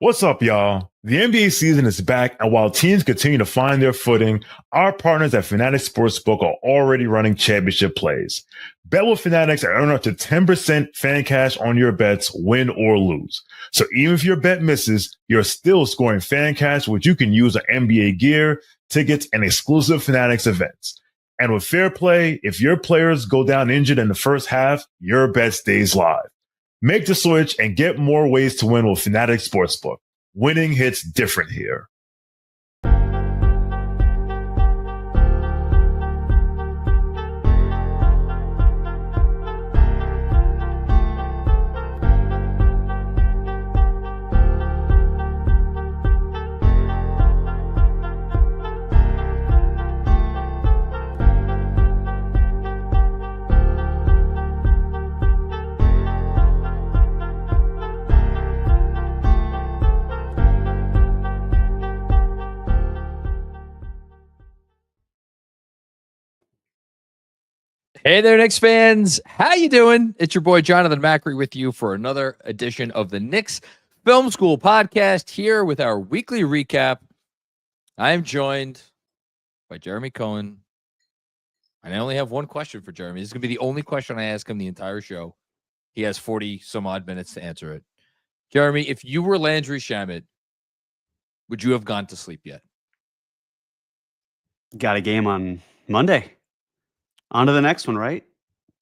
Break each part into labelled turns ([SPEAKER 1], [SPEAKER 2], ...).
[SPEAKER 1] What's up, y'all? The NBA season is back, and while teams continue to find their footing, our partners at FANATICS Sportsbook are already running championship plays. Bet with Fanatics and earn up to 10% fan cash on your bets, win or lose. So even if your bet misses, you're still scoring fan cash, which you can use on NBA gear, tickets, and exclusive Fanatics events. And with fair play, if your players go down injured in the first half, your bet stays live. Make the switch and get more ways to win with Fanatics Sportsbook. Winning hits different here.
[SPEAKER 2] Hey there, Knicks fans. How you doing? It's your boy, Jonathan Macri, with you for another edition of the Knicks Film School Podcast, here with our weekly recap. I am joined by Jeremy Cohen. And I only have one question for Jeremy. This is going to be the only question I ask him the entire show. He has 40-some-odd minutes to answer it. Jeremy, if you were Landry Shamet, would you have gone to sleep yet?
[SPEAKER 3] Got a game on Monday. On to the next one, right?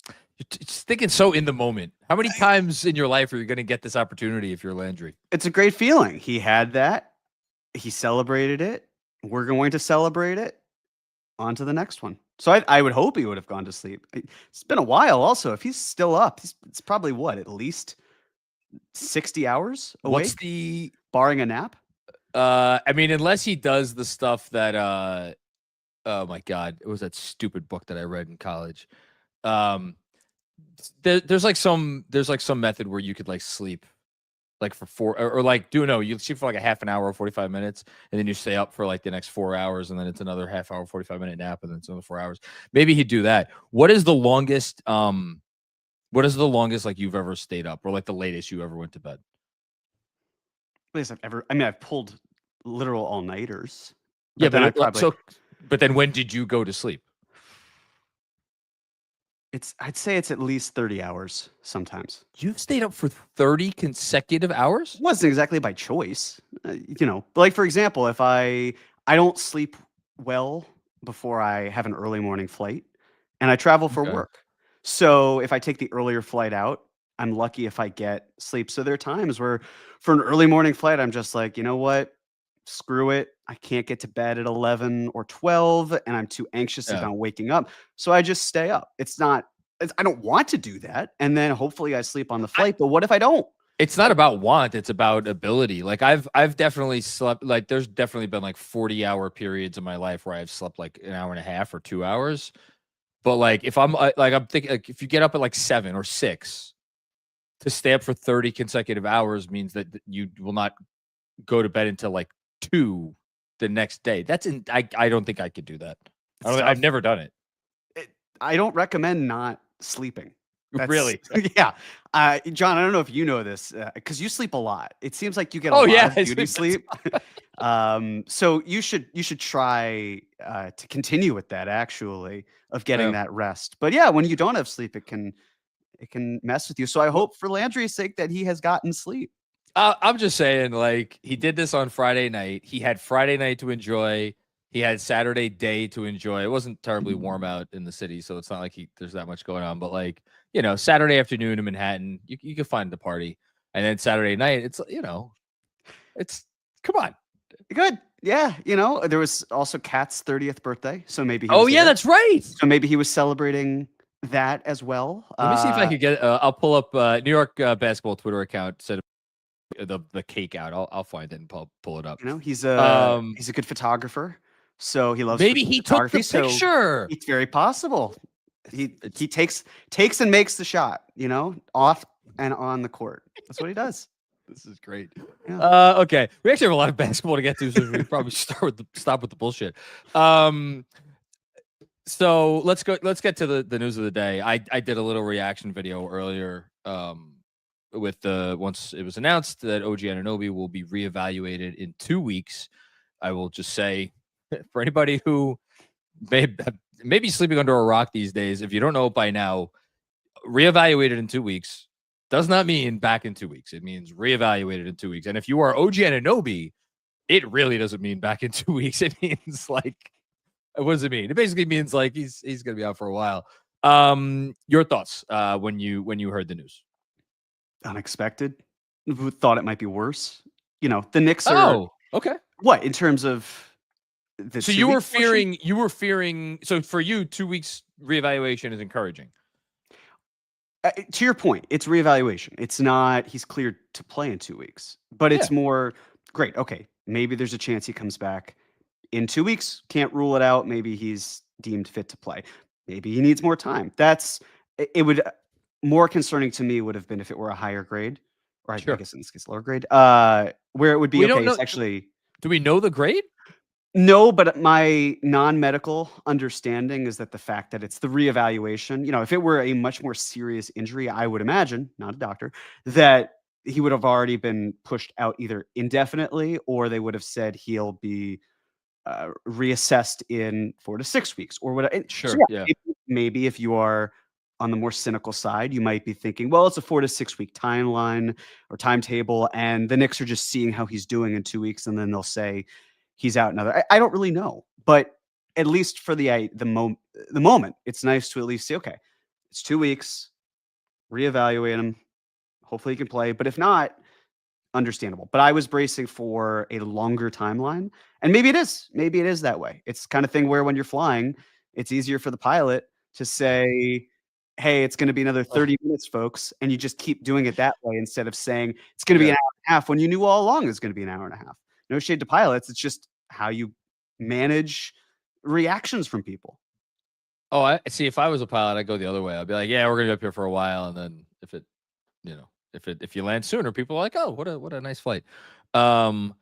[SPEAKER 2] You're just thinking so in the moment. How many times in your life are you going to get this opportunity if you're Landry?
[SPEAKER 3] It's a great feeling. He had that. He celebrated it. We're going to celebrate it. On to the next one. So I would hope he would have gone to sleep. It's been a while also. If he's still up, it's probably what, at least 60 hours awake?
[SPEAKER 2] What's the...
[SPEAKER 3] barring a nap?
[SPEAKER 2] I mean, unless he does the stuff that... oh my God, it was that stupid book that I read in college. There's some method where you could like sleep like for you sleep for like a half an hour or 45 minutes, and then you stay up for like the next 4 hours, and then it's another half hour, 45-minute nap, and then it's another 4 hours. Maybe he'd do that. What is the longest like you've ever stayed up, or like the latest you ever went to bed?
[SPEAKER 3] I've pulled literal all-nighters.
[SPEAKER 2] Yeah, but then when did you go to sleep?
[SPEAKER 3] I'd say it's at least 30 hours sometimes.
[SPEAKER 2] You've stayed up for 30 consecutive hours?
[SPEAKER 3] It wasn't exactly by choice. Like for example, if I don't sleep well before I have an early morning flight, and I travel for work. So if I take the earlier flight out, I'm lucky if I get sleep. So there are times where for an early morning flight, I'm just like, you know what? Screw it. I can't get to bed at 11 or 12, and I'm too anxious about waking up. So I just stay up. I don't want to do that. And then hopefully I sleep on the flight. But what if I don't?
[SPEAKER 2] It's not about want. It's about ability. Like I've definitely slept, like there's definitely been like 40-hour periods in my life where I've slept like an hour and a half or 2 hours. But like if I'm thinking, like if you get up at like 7 or 6, to stay up for 30 consecutive hours means that you will not go to bed until like 2 the next day. I don't think I could do that. I've never done it.
[SPEAKER 3] I don't recommend not sleeping.
[SPEAKER 2] Really?
[SPEAKER 3] Yeah. John, I don't know if you know this, because you sleep a lot. It seems like you get a lot of beauty sleep. So you should try to continue with that, actually, of getting that rest. But yeah, when you don't have sleep, it can mess with you. So I hope for Landry's sake that he has gotten sleep.
[SPEAKER 2] I'm just saying, like, he did this on Friday night. He had Friday night to enjoy. He had Saturday day to enjoy. It wasn't terribly warm out in the city, so it's not like there's that much going on. But, like, Saturday afternoon in Manhattan, you can find the party. And then Saturday night, it's come on.
[SPEAKER 3] Good. Yeah. There was also Kat's 30th birthday. So maybe he was
[SPEAKER 2] there. That's right.
[SPEAKER 3] So maybe he was celebrating that as well.
[SPEAKER 2] Let me see if I could get I'll pull up New York basketball Twitter account, set the cake out. I'll find it and pull it up.
[SPEAKER 3] He's a good photographer, so he loves.
[SPEAKER 2] Maybe he took the picture.
[SPEAKER 3] It's very possible. He takes and makes the shot. Off and on the court. That's what he does.
[SPEAKER 2] This is great.
[SPEAKER 3] Yeah.
[SPEAKER 2] Okay, we actually have a lot of basketball to get to, so we probably stop with the bullshit. So let's get to the news of the day. I did a little reaction video earlier once it was announced that OG Anunoby will be reevaluated in 2 weeks, I will just say for anybody who may be sleeping under a rock these days, if you don't know it by now, reevaluated in 2 weeks does not mean back in 2 weeks. It means reevaluated in 2 weeks. And if you are OG Anunoby, it really doesn't mean back in 2 weeks. It means like, what does it mean? It basically means like he's going to be out for a while. Your thoughts when you heard the news?
[SPEAKER 3] Unexpected. Thought it might be worse. You know, the Knicks are.
[SPEAKER 2] Oh, okay.
[SPEAKER 3] What in terms of the?
[SPEAKER 2] So you were fearing. So for you, 2 weeks reevaluation is encouraging.
[SPEAKER 3] To your point, it's reevaluation. It's not he's cleared to play in 2 weeks, but it's more great. Okay, maybe there's a chance he comes back in 2 weeks. Can't rule it out. Maybe he's deemed fit to play. Maybe he needs more time. It would more concerning to me would have been if it were a higher grade, or I guess in this case lower grade, where it would be it's actually.
[SPEAKER 2] Do we know the grade?
[SPEAKER 3] No, but my non-medical understanding is that the fact that it's the reevaluation, you know, if it were a much more serious injury, I would imagine, not a doctor, that he would have already been pushed out either indefinitely or they would have said he'll be reassessed in 4 to 6 weeks or whatever.
[SPEAKER 2] Sure.
[SPEAKER 3] So maybe if you are on the more cynical side, you might be thinking, well, it's a 4 to 6 week timeline or timetable, and the Knicks are just seeing how he's doing in 2 weeks, and then they'll say he's out another. I don't really know, but at least for the moment, it's nice to at least say, okay, it's 2 weeks, reevaluate him. Hopefully he can play, but if not, understandable. But I was bracing for a longer timeline, and maybe it is that way. It's kind of thing where when you're flying, it's easier for the pilot to say, hey, it's going to be another 30 minutes, folks. And you just keep doing it that way instead of saying it's going to be an hour and a half when you knew all along it's going to be an hour and a half. No shade to pilots. It's just how you manage reactions from people.
[SPEAKER 2] Oh, I see. If I was a pilot, I'd go the other way. I'd be like, yeah, we're going to be up here for a while. And then if you land sooner, people are like, oh, what a nice flight. So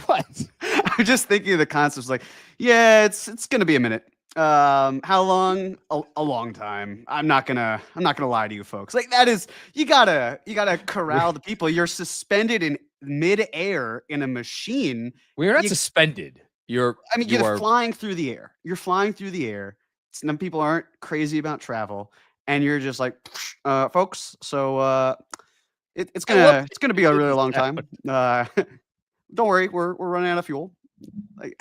[SPEAKER 2] what?
[SPEAKER 3] I'm just thinking of the concepts like, yeah, it's going to be a minute. How long? A long time. I'm not gonna lie to you folks. Like that is, you gotta corral the people. You're suspended in mid-air in a machine.
[SPEAKER 2] We're not suspended. You're
[SPEAKER 3] flying through the air. You're flying through the air. Some people aren't crazy about travel, and you're just like, folks. So it's gonna be a really long time. Don't worry, we're running out of fuel. Like.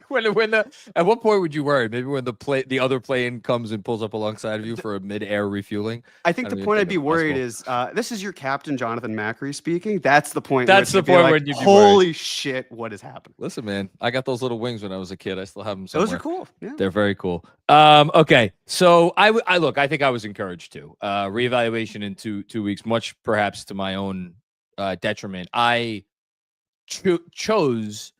[SPEAKER 2] At what point would you worry? Maybe when the other plane comes and pulls up alongside of you for a mid-air refueling.
[SPEAKER 3] I think the point I'd be worried is this is your captain Jonathan Macri speaking. That's the point.
[SPEAKER 2] That's the point when you'd be
[SPEAKER 3] holy shit, what is happening?
[SPEAKER 2] Listen, man, I got those little wings when I was a kid. I still have them somewhere.
[SPEAKER 3] Those are cool. Yeah.
[SPEAKER 2] They're very cool. Okay, so I think I was encouraged too. Reevaluation in two weeks, much perhaps to my own detriment. I chose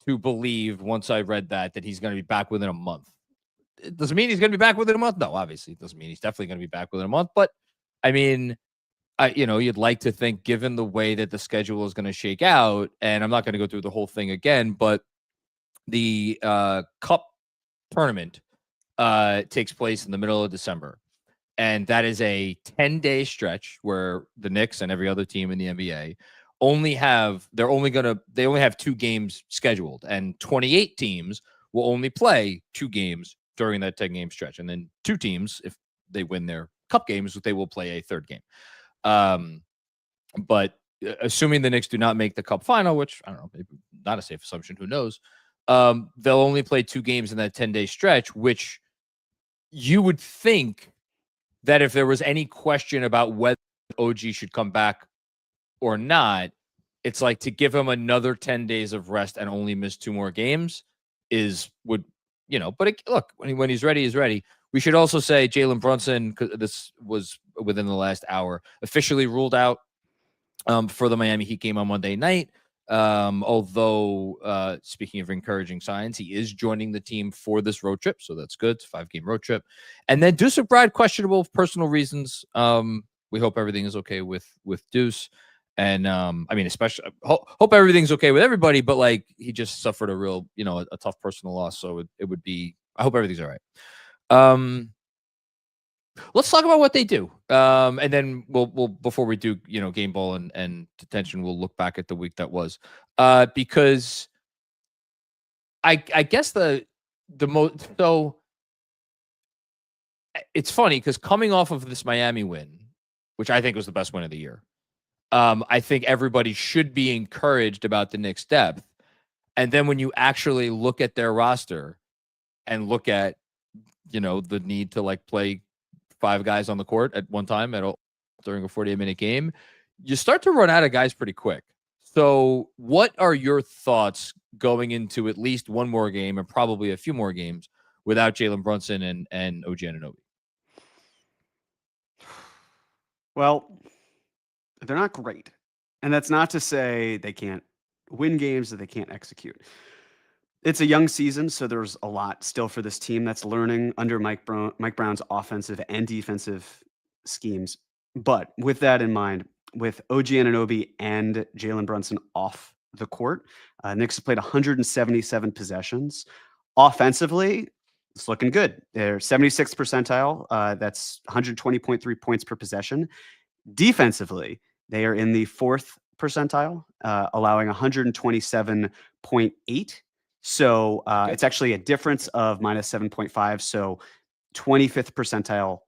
[SPEAKER 2] to believe once I read that he's going to be back within a month. It doesn't mean he's going to be back within a month. No, obviously it doesn't mean he's definitely going to be back within a month. But I mean, you'd like to think, given the way that the schedule is going to shake out, and I'm not going to go through the whole thing again, but the Cup tournament takes place in the middle of December. And that is a 10-day stretch where the Knicks and every other team in the NBA they only have 2 games scheduled, and 28 teams will only play 2 games during that 10-game stretch. And then 2 teams, if they win their cup games, they will play a 3rd game. But assuming the Knicks do not make the cup final, which I don't know, maybe not a safe assumption, who knows, they'll only play 2 games in that 10-day stretch, which you would think that if there was any question about whether OG should come back or not, it's like to give him another 10 days of rest and only miss 2 more games but look, when he's ready, he's ready. We should also say Jalen Brunson, because this was within the last hour, officially ruled out for the Miami Heat game on Monday night. Although speaking of encouraging signs, he is joining the team for this road trip, so that's good. It's a 5-game road trip. And then Deuce McBride, questionable for personal reasons. We hope everything is okay with Deuce. And especially hope everything's okay with everybody, but like he just suffered a real, a tough personal loss. So it would be, I hope everything's all right. Let's talk about what they do. And then we'll before we do, game ball and detention, we'll look back at the week that was. Because I guess the most, so it's funny because coming off of this Miami win, which I think was the best win of the year, I think everybody should be encouraged about the Knicks' depth. And then when you actually look at their roster and look at, the need to play 5 guys on the court at one time during a 48-minute game, you start to run out of guys pretty quick. So what are your thoughts going into at least one more game and probably a few more games without Jalen Brunson and OG Anunoby?
[SPEAKER 3] Well, they're not great. And that's not to say they can't win games, that they can't execute. It's a young season, so there's a lot still for this team that's learning under Mike Brown's offensive and defensive schemes. But with that in mind, with OG Anunoby and Jalen Brunson off the court, Knicks have played 177 possessions. Offensively, it's looking good. They're 76th percentile. That's 120.3 points per possession. Defensively, they are in the 4th percentile, allowing 127.8. So it's actually a difference of minus 7.5. So 25th percentile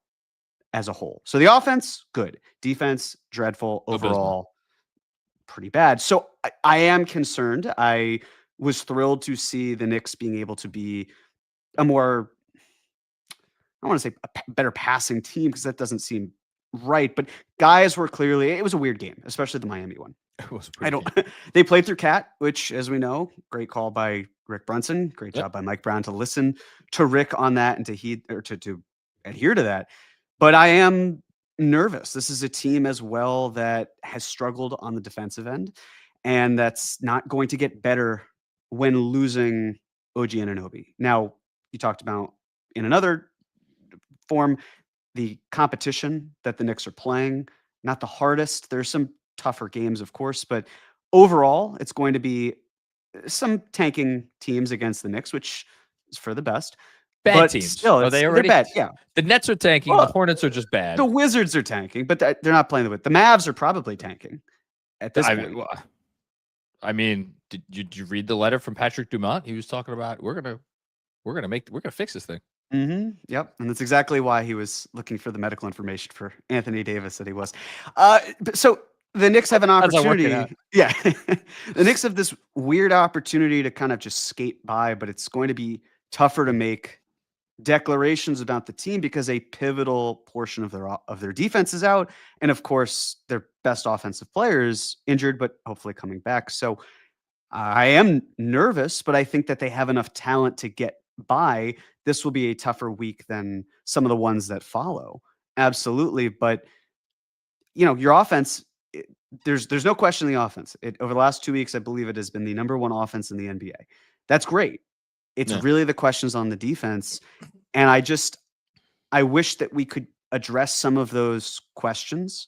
[SPEAKER 3] as a whole. So the offense, good. Defense, dreadful. Overall, pretty bad. So I am concerned. I was thrilled to see the Knicks being able to be a more, I want to say a better passing team, because that doesn't seem right. But guys were clearly, it was a weird game, especially the Miami one.
[SPEAKER 2] It was
[SPEAKER 3] they played through Cat, which, as we know, great call by Rick Brunson. Great job by Mike Brown to listen to Rick on that and to adhere to that. But I am nervous. This is a team as well that has struggled on the defensive end, and that's not going to get better when losing OG Anunoby. Now, you talked about in another form, the competition that the Knicks are playing, not the hardest. There's some tougher games, of course, but overall, it's going to be some tanking teams against the Knicks, which is for the best.
[SPEAKER 2] Bad teams.
[SPEAKER 3] Still,
[SPEAKER 2] they're bad. Yeah. The Nets are tanking. The Hornets are just bad.
[SPEAKER 3] The Wizards are tanking, but they're not playing the Mavs are probably tanking at this point.
[SPEAKER 2] I mean, did you read the letter from Patrick Dumont? He was talking about we're gonna fix this thing.
[SPEAKER 3] Mm-hmm. Yep, and that's exactly why he was looking for the medical information for Anthony Davis that he was. So the Knicks have an opportunity. Yeah, the Knicks have this weird opportunity to kind of just skate by, but it's going to be tougher to make declarations about the team because a pivotal portion of their defense is out, and of course their best offensive players injured, but hopefully coming back. So I am nervous, but I think that they have enough talent to get by. This will be a tougher week than some of the ones that follow. Absolutely, but your offense. There's no question in the offense. Over the last 2 weeks, I believe it has been the number 1 offense in the NBA. That's great. It's really the questions on the defense. And I wish that we could address some of those questions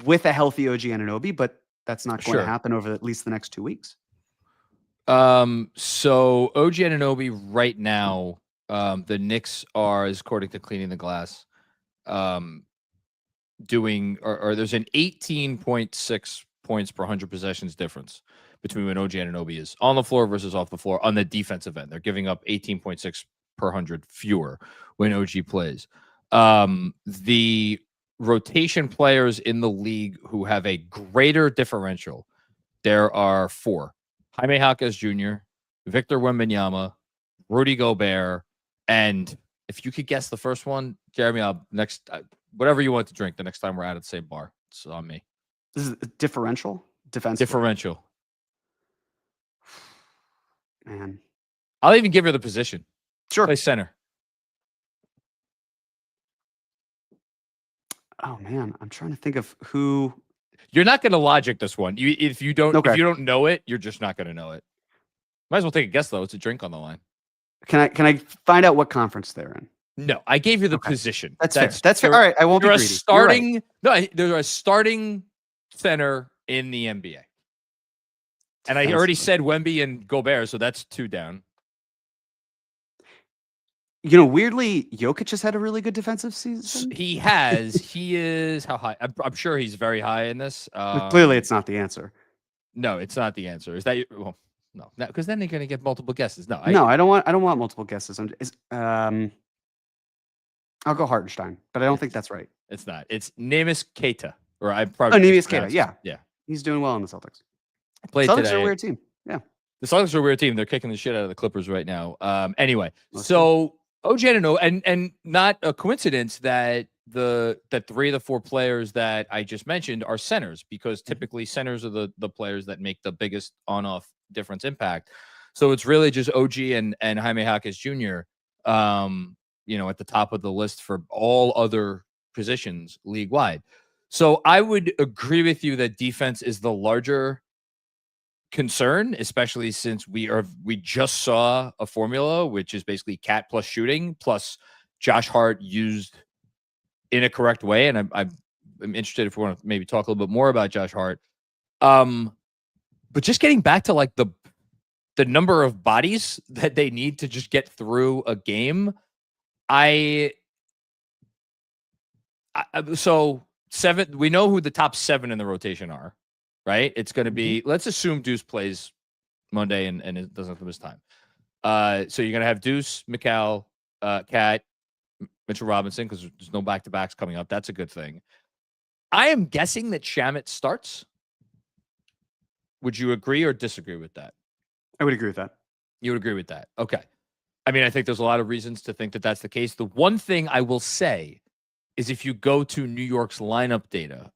[SPEAKER 3] with a healthy OG Anunoby, but that's not going to happen over at least the next 2 weeks.
[SPEAKER 2] So OG Anunoby right now, the Knicks are, according to Cleaning the Glass, doing or there's an 18.6 points per 100 possessions difference between when OG Anunoby is on the floor versus off the floor on the defensive end. They're giving up 18.6 per 100 fewer when OG plays. The rotation players in the league who have a greater differential, there are 4. Jaime Jaquez Jr., Victor Wembanyama, Rudy Gobert, and if you could guess the first one, Jeremy, whatever you want to drink the next time we're out at the same bar. It's on me.
[SPEAKER 3] This is a differential?
[SPEAKER 2] Differential.
[SPEAKER 3] Man.
[SPEAKER 2] I'll even give you the position.
[SPEAKER 3] Sure.
[SPEAKER 2] Play center.
[SPEAKER 3] Oh, man. I'm trying to think of who.
[SPEAKER 2] You're not going to logic this one. If you don't know it, you're just not going to know it. Might as well take a guess, though. It's a drink on the line.
[SPEAKER 3] Can I find out what conference they're in?
[SPEAKER 2] No, I gave you the position.
[SPEAKER 3] That's fair. That's fair. All right, I won't be greedy.
[SPEAKER 2] They're a starting center in the NBA. And I already said Wemby and Gobert, so that's 2 down.
[SPEAKER 3] Weirdly, Jokic has had a really good defensive season.
[SPEAKER 2] He has. He is how high? I'm sure he's very high in this.
[SPEAKER 3] But clearly, it's not the answer.
[SPEAKER 2] No, it's not the answer. Is that well? No, because then they're going to get multiple guesses. No,
[SPEAKER 3] I don't want multiple guesses. I'll go Hartenstein, but I don't think that's right.
[SPEAKER 2] It's not. It's Neemias Queta, or I probably
[SPEAKER 3] Neemias Queta. Yeah,
[SPEAKER 2] yeah.
[SPEAKER 3] He's doing well in the Celtics.
[SPEAKER 2] Played
[SPEAKER 3] Celtics
[SPEAKER 2] today.
[SPEAKER 3] are a weird team. Yeah,
[SPEAKER 2] the Celtics are a weird team. They're kicking the shit out of the Clippers right now. Anyway, so OG Anunoby, and not a coincidence that that 3 of the 4 players that I just mentioned are centers, because typically centers are the players that make the biggest on-off difference impact. So it's really just OG and Jaime Jaquez Jr. At the top of the list for all other positions league wide. So I would agree with you that defense is the larger concern, especially since we just saw a formula, which is basically Cat plus shooting plus Josh Hart used in a correct way. And I'm interested if we want to maybe talk a little bit more about Josh Hart. But just getting back to like the number of bodies that they need to just get through a game. So 7, we know who the top 7 in the rotation are, right? It's going to be, let's assume Deuce plays Monday and it doesn't have to miss time. So you're going to have Deuce, Mikal, Cat, Mitchell Robinson, because there's no back-to-backs coming up. That's a good thing. I am guessing that Shamet starts. Would you agree or disagree with that?
[SPEAKER 3] I would agree with that.
[SPEAKER 2] You would agree with that. Okay. I mean, I think there's a lot of reasons to think that that's the case. The one thing I will say is if you go to New York's lineup data,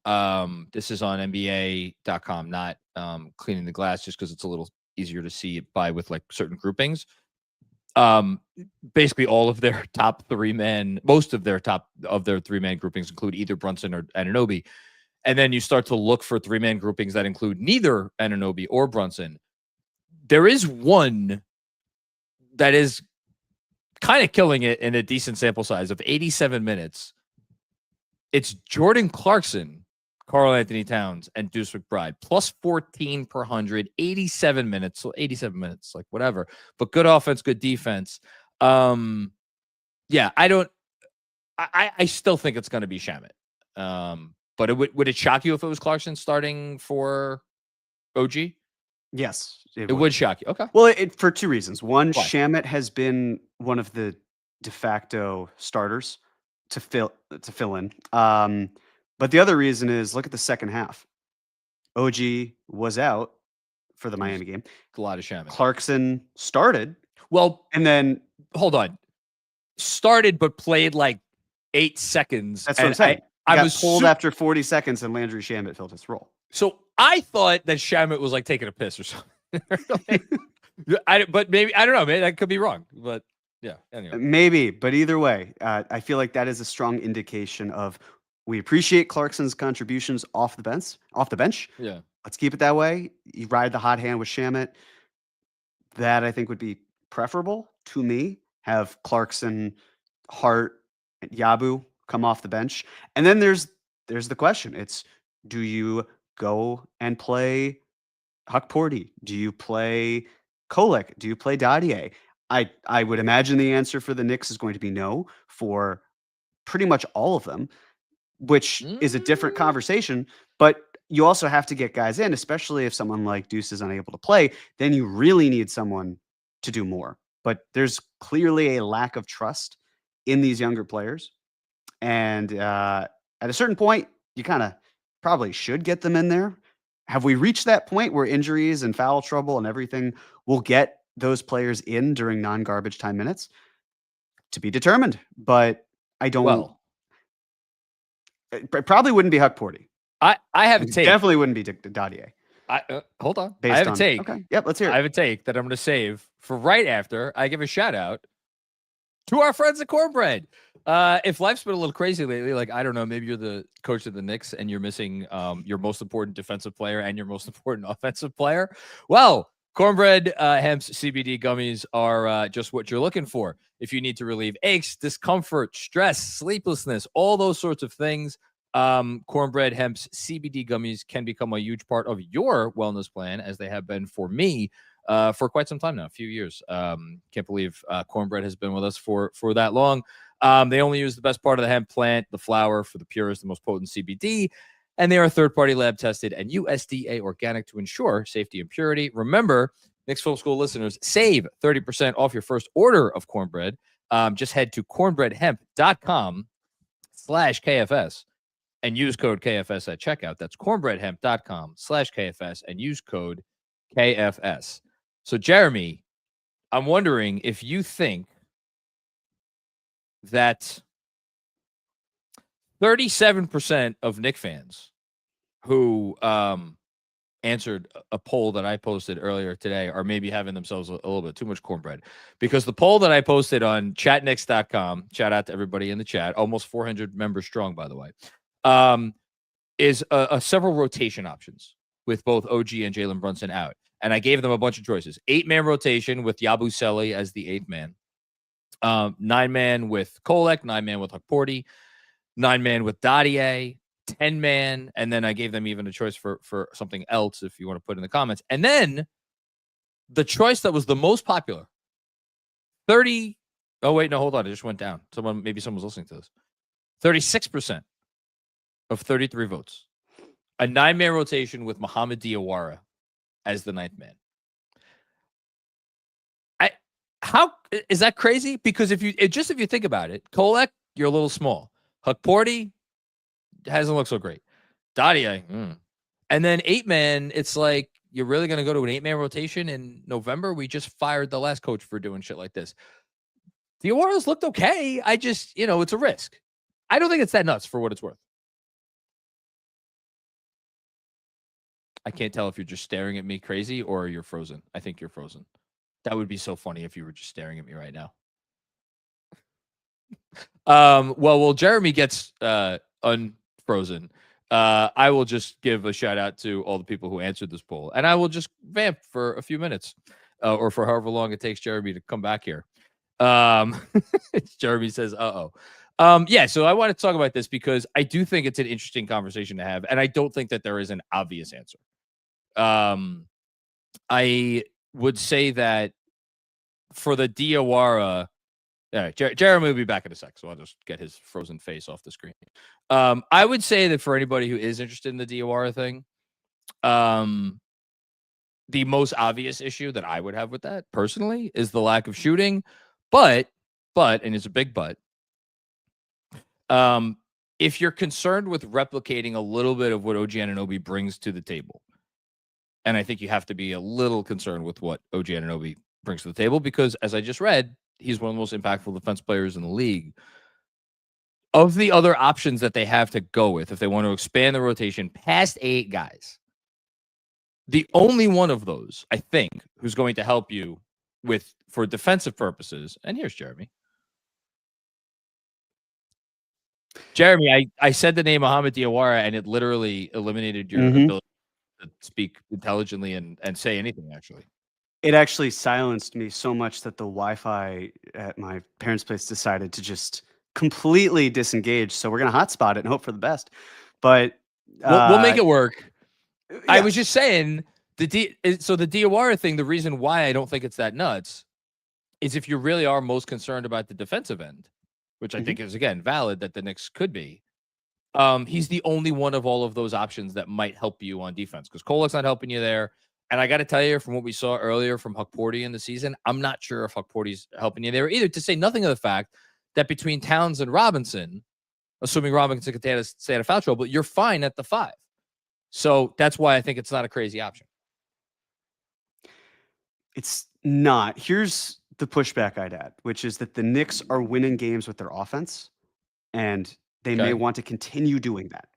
[SPEAKER 2] this is on NBA.com, not Cleaning the Glass, just because it's a little easier to see it by with like certain groupings. Basically all of their top 3-man, most of their 3-man groupings include either Brunson or Anunoby. And then you start to look for 3-man groupings that include neither Anunoby or Brunson. There is one that is kind of killing it in a decent sample size of 87 minutes. It's Jordan Clarkson, Karl-Anthony Towns, and Deuce McBride, plus 14 per 100, 87 minutes. So 87 minutes, like whatever. But good offense, good defense. I still think it's going to be Shamet. But would it shock you if it was Clarkson starting for OG?
[SPEAKER 3] Yes.
[SPEAKER 2] It would shock you. Okay.
[SPEAKER 3] Well, for 2 reasons. One,
[SPEAKER 2] Why?
[SPEAKER 3] Shamet has been one of the de facto starters to fill in. But the other reason is look at the second half. OG was out for the Miami game.
[SPEAKER 2] A lot of Shamet.
[SPEAKER 3] Clarkson started.
[SPEAKER 2] Well,
[SPEAKER 3] and then
[SPEAKER 2] hold on. Started but played like 8 seconds.
[SPEAKER 3] That's what I'm saying. I was pulled after 40 seconds, and Landry Shamet filled his role.
[SPEAKER 2] So I thought that Shamet was like taking a piss or something. But maybe I don't know. Maybe that could be wrong. But yeah, anyway.
[SPEAKER 3] Maybe. But either way, I feel like that is a strong indication of we appreciate Clarkson's contributions off the bench.
[SPEAKER 2] Yeah,
[SPEAKER 3] let's keep it that way. You ride the hot hand with Shamet. That I think would be preferable to me. Have Clarkson, Hart, and Yabu come off the bench. And then there's the question. It's, do you go and play Huck Porty? Do you play Kolek? Do you play Dadier? I would imagine the answer for the Knicks is going to be no for pretty much all of them, which is a different conversation. But you also have to get guys in, especially if someone like Deuce is unable to play. Then you really need someone to do more. But there's clearly a lack of trust in these younger players. And at a certain point, you kind of probably should get them in there. Have we reached that point where injuries and foul trouble and everything will get those players in during non-garbage time minutes? To be determined. But I don't.
[SPEAKER 2] Well,
[SPEAKER 3] it probably wouldn't be Huck Porty.
[SPEAKER 2] I have a take.
[SPEAKER 3] Definitely wouldn't be Dadier.
[SPEAKER 2] Hold on. I have a take.
[SPEAKER 3] Okay. Yep. Let's hear it.
[SPEAKER 2] I have a take that I'm going to save for right after I give a shout out to our friends at Cornbread. If life's been a little crazy lately, like, I don't know, maybe you're the coach of the Knicks and you're missing your most important defensive player and your most important offensive player. Well, Cornbread Hemp's CBD gummies are just what you're looking for. If you need to relieve aches, discomfort, stress, sleeplessness, all those sorts of things, Cornbread Hemp's CBD gummies can become a huge part of your wellness plan, as they have been for me. for quite some time now, a few years. Can't believe Cornbread has been with us for that long. They only use the best part of the hemp plant, the flower, for the purest and most potent CBD. And they are third-party lab tested and USDA organic to ensure safety and purity. Remember, Knicks Film School listeners, save 30% off your first order of Cornbread. Just head to cornbreadhemp.com/KFS and use code KFS at checkout. That's cornbreadhemp.com/KFS and use code KFS. So, Jeremy, I'm wondering if you think that 37% of Knicks fans who answered a poll that I posted earlier today are maybe having themselves a little bit too much cornbread, because the poll that I posted on chatnicks.com, shout out to everybody in the chat, almost 400 members strong, by the way, is several rotation options with both OG and Jalen Brunson out. And I gave them a bunch of choices. 8-man rotation with Yabusele as the 8th man. 9-man with Kolek, 9-man with Hukporti, 9-man with Dadier, 10-man, and then I gave them even a choice for something else if you want to put in the comments. And then the choice that was the most popular, 30. Oh, wait, no, hold on. It just went down. Maybe someone's listening to this. 36% of 33 votes. A 9-man rotation with Mohamed Diawara as the 9th man. How is that crazy? Because if you think about it, Kolek, you're a little small. Hukporti hasn't looked so great. Dadier, and then 8-man, it's like, you're really going to go to an 8-man rotation in November? We just fired the last coach for doing shit like this. Diawara's looked okay. I just, it's a risk. I don't think it's that nuts for what it's worth. I can't tell if you're just staring at me crazy or you're frozen. I think you're frozen. That would be so funny if you were just staring at me right now. Well, Jeremy gets unfrozen. I will just give a shout out to all the people who answered this poll, and I will just vamp for a few minutes, or for however long it takes Jeremy to come back here. Jeremy says, yeah, so I want to talk about this because I do think it's an interesting conversation to have, and I don't think that there is an obvious answer. I would say that for the Diawara, Jeremy will be back in a sec, so I'll just get his frozen face off the screen. I would say that for anybody who is interested in the Diawara thing, the most obvious issue that I would have with that personally is the lack of shooting, but, and it's a big but, if you're concerned with replicating a little bit of what OG Anunoby brings to the table, and I think you have to be a little concerned with what OG Anunoby brings to the table, because as I just read, he's one of the most impactful defense players in the league. Of the other options that they have to go with, if they want to expand the rotation past 8 guys, the only one of those, I think, who's going to help you for defensive purposes, and here's Jeremy. Jeremy, I said the name Mohamed Diawara, and it literally eliminated your ability to speak intelligently and say anything, actually.
[SPEAKER 3] It actually silenced me so much that the Wi-Fi at my parents' place decided to just completely disengage. So we're going to hotspot it and hope for the best. But
[SPEAKER 2] we'll make it work.
[SPEAKER 3] Yeah.
[SPEAKER 2] I was just saying, so the Diawara thing, the reason why I don't think it's that nuts is if you really are most concerned about the defensive end, which I think is, again, valid that the Knicks could be. He's the only one of all of those options that might help you on defense, because Kolek's not helping you there. And I got to tell you, from what we saw earlier from Hukporti in the season, I'm not sure if Hukporti's helping you there either, to say nothing of the fact that between Towns and Robinson, assuming Robinson can stay out of foul trouble, you're fine at the 5. So that's why I think it's not a crazy option.
[SPEAKER 3] It's not. Here's the pushback I'd add, which is that the Knicks are winning games with their offense, and they may want to continue doing that.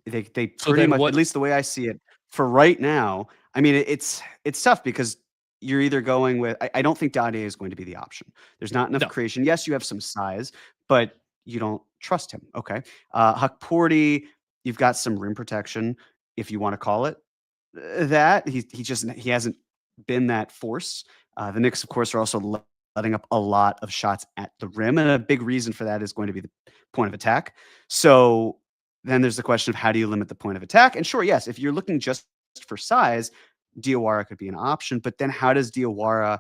[SPEAKER 3] They pretty much, at least the way I see it, for right now. I mean, it's tough because you're either going with, I don't think Dadier is going to be the option. There's not enough creation. Yes, you have some size, but you don't trust him. Okay. Hukporti, you've got some rim protection, if you want to call it that. He hasn't been that force. The Knicks, of course, are also letting up a lot of shots at the rim, and a big reason for that is going to be the point of attack. So then there's the question of how do you limit the point of attack? And sure, yes, if you're looking just for size, Diawara could be an option. But then how does Diawara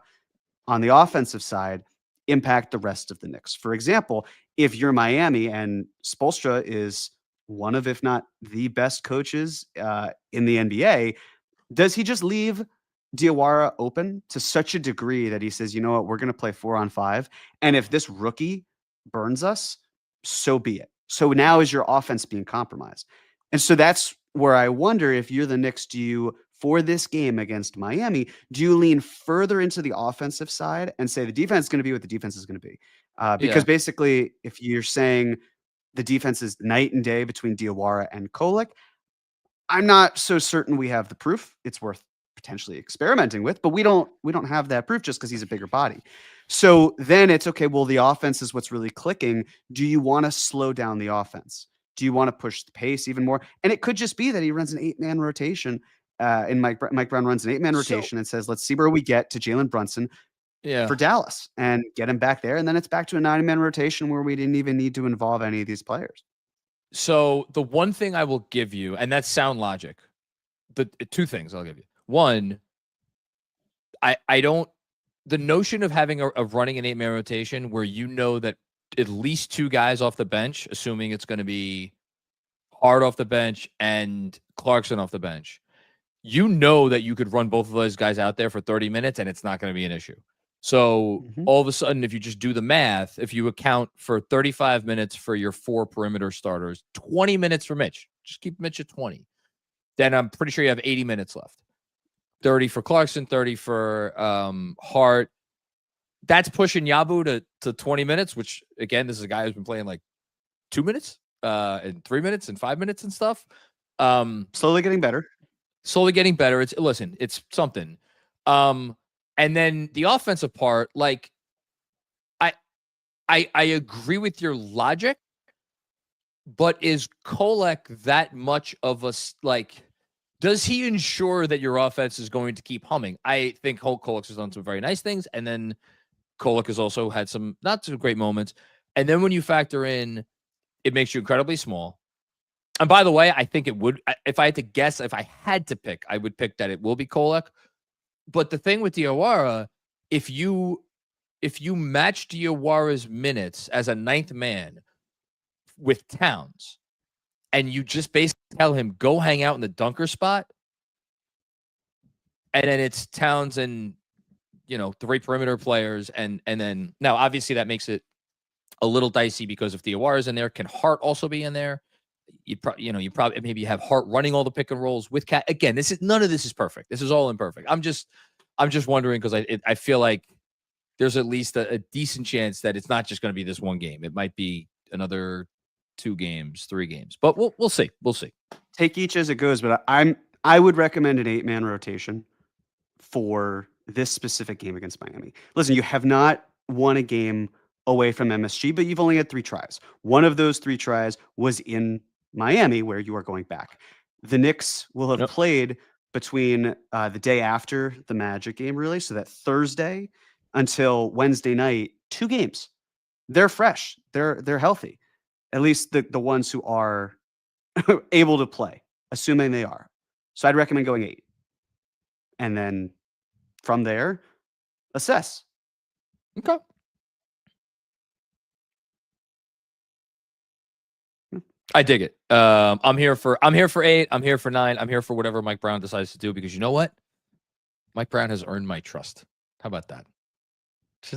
[SPEAKER 3] on the offensive side impact the rest of the Knicks? For example, if you're Miami and Spoelstra is one of, if not the best coaches in the NBA, does he just leave Diawara open to such a degree that he says, you know what, we're going to play 4-on-5. And if this rookie burns us, so be it. So now is your offense being compromised? And so that's where I wonder, if you're the Knicks, do you, for this game against Miami, do you lean further into the offensive side and say the defense is going to be what the defense is going to be? Because basically, if you're saying the defense is night and day between Diawara and Kolek, I'm not so certain we have the proof. It's worth potentially experimenting with, but we don't have that proof just because he's a bigger body. So then it's okay, well, the offense is what's really clicking. Do you want to slow down the offense? Do you want to push the pace even more? And it could just be that he runs an 8-man rotation. And Mike Brown runs an 8-man rotation and says, let's see where we get to Jalen Brunson for Dallas and get him back there. And then it's back to a 9-man rotation where we didn't even need to involve any of these players.
[SPEAKER 2] So the one thing I will give you, and that's sound logic, the two things I'll give you. One, I don't, the notion of having of running an 8-man rotation where you know that at least 2 guys off the bench, assuming it's going to be Hart off the bench and Clarkson off the bench, you know that you could run both of those guys out there for 30 minutes and it's not going to be an issue. So all of a sudden, if you just do the math, if you account for 35 minutes for your 4 perimeter starters, 20 minutes for Mitch, just keep Mitch at 20, then I'm pretty sure you have 80 minutes left. 30 for Clarkson, 30 for Hart. That's pushing Yabu to 20 minutes, which, again, this is a guy who's been playing like 2 minutes and 3 minutes and 5 minutes and stuff.
[SPEAKER 3] Slowly getting better.
[SPEAKER 2] It's something. And then the offensive part, like, I agree with your logic, but is Kolek that much of a, like, does he ensure that your offense is going to keep humming? I think Kolek has done some very nice things, and then Kolek has also had some not so great moments. And then when you factor in, it makes you incredibly small. And by the way, I think it would, if I had to guess, if I had to pick, I would pick that it will be Kolek. But the thing with Diawara, if you match Diawara's minutes as a 9th man with Towns, and you just basically tell him, go hang out in the dunker spot, and then it's Towns and, 3 perimeter players, and then now obviously that makes it a little dicey because if Diawara's in there, can Hart also be in there? You probably maybe have Hart running all the pick and rolls with Cat. Again, none of this is perfect. This is all imperfect. I'm just wondering, because I feel like there's at least a decent chance that it's not just going to be this one game. It might be another 2 games, 3 games, but we'll see. We'll see.
[SPEAKER 3] Take each as it goes, but I would recommend an 8-man rotation for this specific game against Miami. Listen, you have not won a game away from MSG, but you've only had 3 tries. One of those 3 tries was in Miami, where you are going back. The Knicks will have played between the day after the Magic game, really, so that Thursday until Wednesday night, 2 games. They're fresh. They're healthy. At least the ones who are able to play, assuming they are. So I'd recommend going 8. And then from there, assess.
[SPEAKER 2] Okay. I dig it. I'm here for 8. I'm here for 9. I'm here for whatever Mike Brown decides to do, because you know what? Mike Brown has earned my trust. How about that?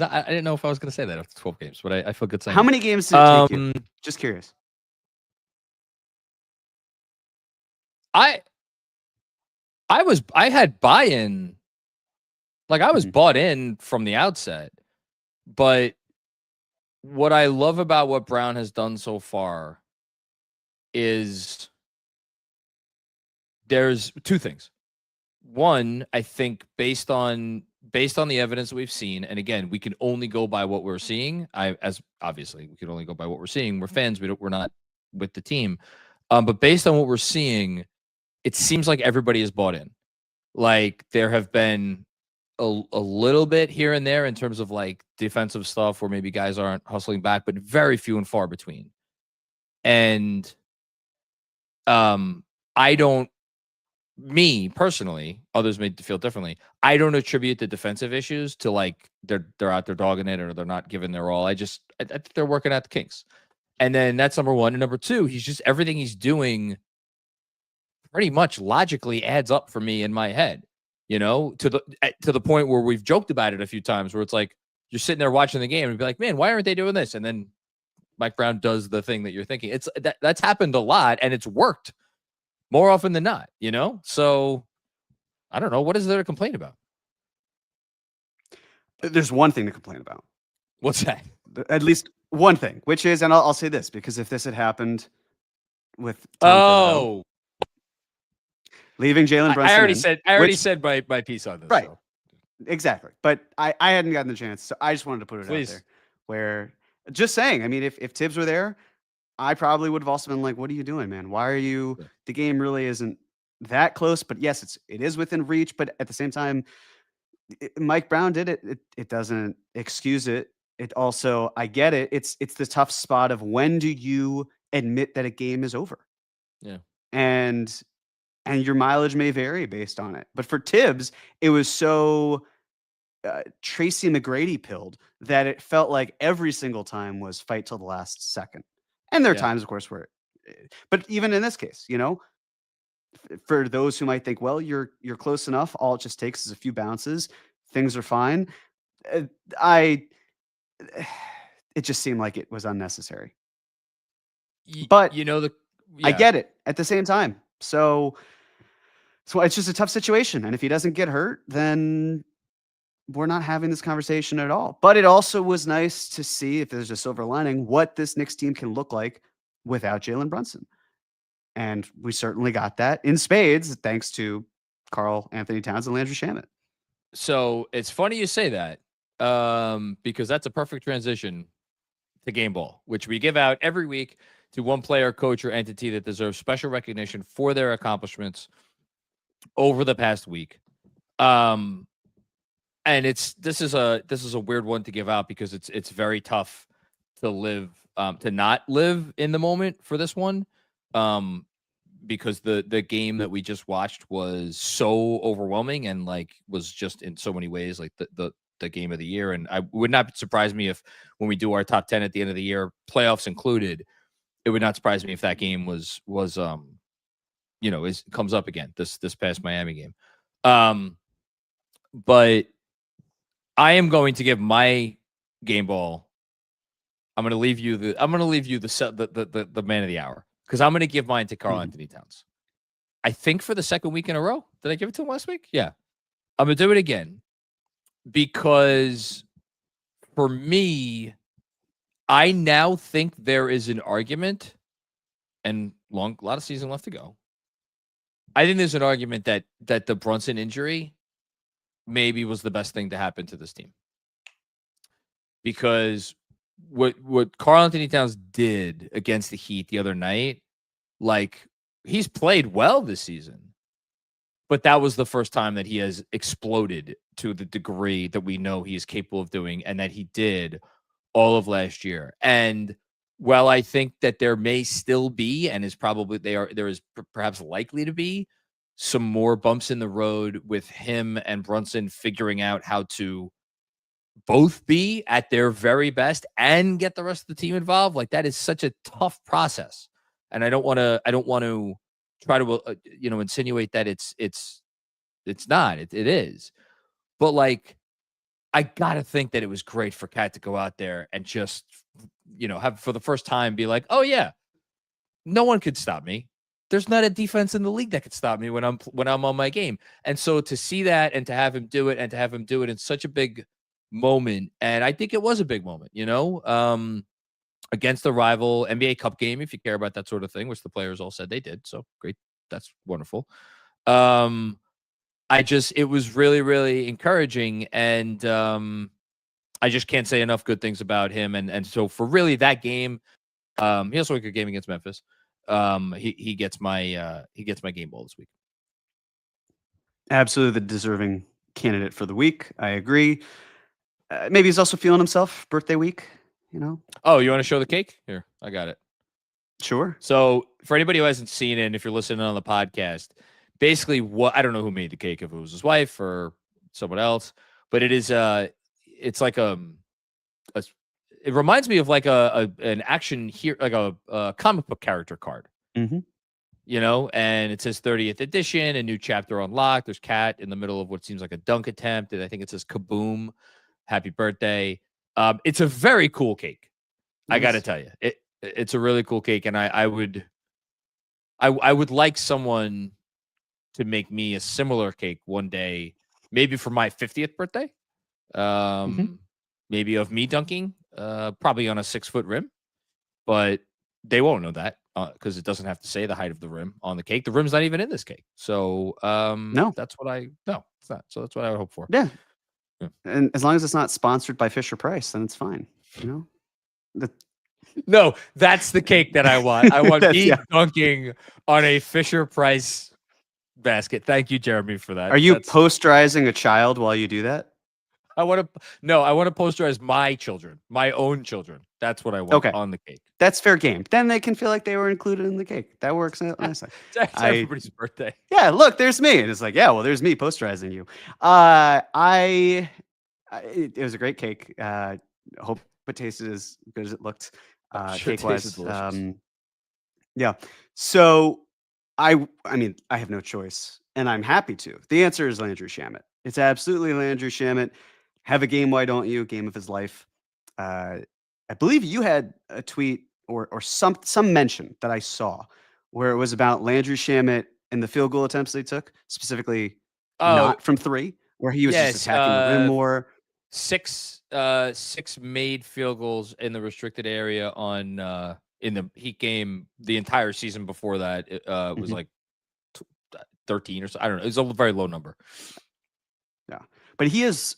[SPEAKER 2] I didn't know if I was going to say that after 12 games, but I feel good saying.
[SPEAKER 3] How many games did it take you? Just curious.
[SPEAKER 2] I had buy-in. Like, I was bought in from the outset. But what I love about what Brown has done so far is there's 2 things. One, I think based on the evidence that we've seen, and again, we can only go by what we're seeing. Obviously we can only go by what we're seeing. We're fans. We're not with the team. But based on what we're seeing, it seems like everybody is bought in. Like, there have been a little bit here and there in terms of like defensive stuff where maybe guys aren't hustling back, but very few and far between. And I don't me personally, others may feel differently. I don't attribute the defensive issues to like they're out there dogging it or they're not giving their all. I think they're working out the kinks. And then that's number one. And number two, he's just everything he's doing pretty much logically adds up for me in my head, to the point where we've joked about it a few times where it's like you're sitting there watching the game and be like, man, why aren't they doing this? And then Mike Brown does the thing that you're thinking. That's happened a lot and it's worked more often than not, So I don't know. What is there to complain about?
[SPEAKER 3] There's one thing to complain about.
[SPEAKER 2] What's that?
[SPEAKER 3] At least one thing, which is, and I'll say this, because if this had happened with Tom leaving Jalen Brunson,
[SPEAKER 2] I already said my piece on this.
[SPEAKER 3] Right.
[SPEAKER 2] So.
[SPEAKER 3] Exactly. But I hadn't gotten the chance, so I just wanted to put it out there. Where, just saying, I mean, if Tibbs were there, I probably would have also been like, what are you doing, man? Why are you, the game really isn't that close, but yes, it is within reach, but at the same time, Mike Brown did it. It doesn't excuse it. It also, I get it. It's the tough spot of when do you admit that a game is over?
[SPEAKER 2] Yeah.
[SPEAKER 3] And your mileage may vary based on it. But for Tibbs, it was so Tracy McGrady pilled that it felt like every single time was fight till the last second. And there are times, of course, where, but even in this case, for those who might think, well, you're close enough. All it just takes is a few bounces. Things are fine. It just seemed like it was unnecessary. But I get it at the same time. So it's just a tough situation. And if he doesn't get hurt, then we're not having this conversation at all. But it also was nice to see, if there's a silver lining, what this Knicks team can look like without Jalen Brunson. And we certainly got that in spades, thanks to Karl-Anthony Towns and Landry Shamet.
[SPEAKER 2] So it's funny you say that, because that's a perfect transition to Game Ball, which we give out every week to one player, coach, or entity that deserves special recognition for their accomplishments over the past week. And this is a weird one to give out because it's very tough to not live in the moment for this one. Because the game that we just watched was so overwhelming and was just in so many ways the game of the year. And I would not surprise me if when we do our top 10 at the end of the year, playoffs included, it would not surprise me if that game was comes up again, this past Miami game. But I am going to give my Game Ball. I'm going to leave you the man of the hour, because I'm going to give mine to Karl-Anthony Towns. I think for the second week in a row. Did I give it to him last week? Yeah. I'm going to do it again because for me, I now think there is an argument, and a lot of season left to go. I think there's an argument that the Brunson injury maybe was the best thing to happen to this team, because what Karl-Anthony Towns did against the Heat the other night, he's played well this season, but that was the first time that he has exploded to the degree that we know he is capable of doing, and that he did all of last year. And while I think that there may still be, and there is perhaps likely to be some more bumps in the road with him and Brunson figuring out how to both be at their very best and get the rest of the team involved. That is such a tough process. And I don't want to try to, insinuate that it's not, it is. But I got to think that it was great for Cat to go out there and just, have for the first time be like, oh yeah, no one could stop me. There's not a defense in the league that could stop me when I'm on my game. And so to see that and to have him do it in such a big moment, and I think it was a big moment, against the rival NBA Cup game, if you care about that sort of thing, which the players all said they did. So great. That's wonderful. It was really, really encouraging. And I just can't say enough good things about him. And so for really that game, he also had a good game against Memphis. He gets my Game Ball this week.
[SPEAKER 3] Absolutely the deserving candidate for the week. I agree. Maybe he's also feeling himself birthday week,
[SPEAKER 2] Oh, you want to show the cake? Here, I got it.
[SPEAKER 3] Sure.
[SPEAKER 2] So for anybody who hasn't seen it, and if you're listening on the podcast, basically what I don't know who made the cake, if it was his wife or someone else, but it is it's like it reminds me of like an action here, like a comic book character card.
[SPEAKER 3] Mm-hmm.
[SPEAKER 2] You know, and it says 30th edition, a new chapter unlocked. There's Cat in the middle of what seems like a dunk attempt, and I think it says "Kaboom, Happy Birthday." It's a very cool cake. I got to tell you, it's a really cool cake, and I would like someone to make me a similar cake one day, maybe for my 50th birthday. Maybe of me dunking, probably on a 6-foot rim, but they won't know that because it doesn't have to say the height of the rim on the cake. The rim's not even in this cake. So
[SPEAKER 3] no,
[SPEAKER 2] it's not. So that's what I would hope for.
[SPEAKER 3] Yeah. And as long as it's not sponsored by Fisher Price, then it's fine. You know?
[SPEAKER 2] No, that's the cake that I want. I want me dunking on a Fisher Price basket. Thank you, Jeremy, for that.
[SPEAKER 3] Are you posterizing a child while you do that?
[SPEAKER 2] I want to posterize my children, my own children. That's what I want on the cake.
[SPEAKER 3] That's fair game. Then they can feel like they were included in the cake. That works nicely.
[SPEAKER 2] It's everybody's birthday.
[SPEAKER 3] Yeah, look, there's me. And it's like, yeah, well, there's me posterizing you. It was a great cake. Hope it tasted as good as it looked. Cake-wise. Yeah. So I mean, I have no choice, and I'm happy to. The answer is Landry Shamet. It's absolutely Landry Shamet. Have a game, why don't you? Game of his life. I believe you had a tweet or some mention that I saw where it was about Landry Shamet and the field goal attempts they took, specifically not from 3, where he was just attacking the rim more.
[SPEAKER 2] 6 made field goals in the restricted area on in the Heat game. The entire season before that, it was like 13 or so. I don't know. It's a very low number.
[SPEAKER 3] Yeah, but he is,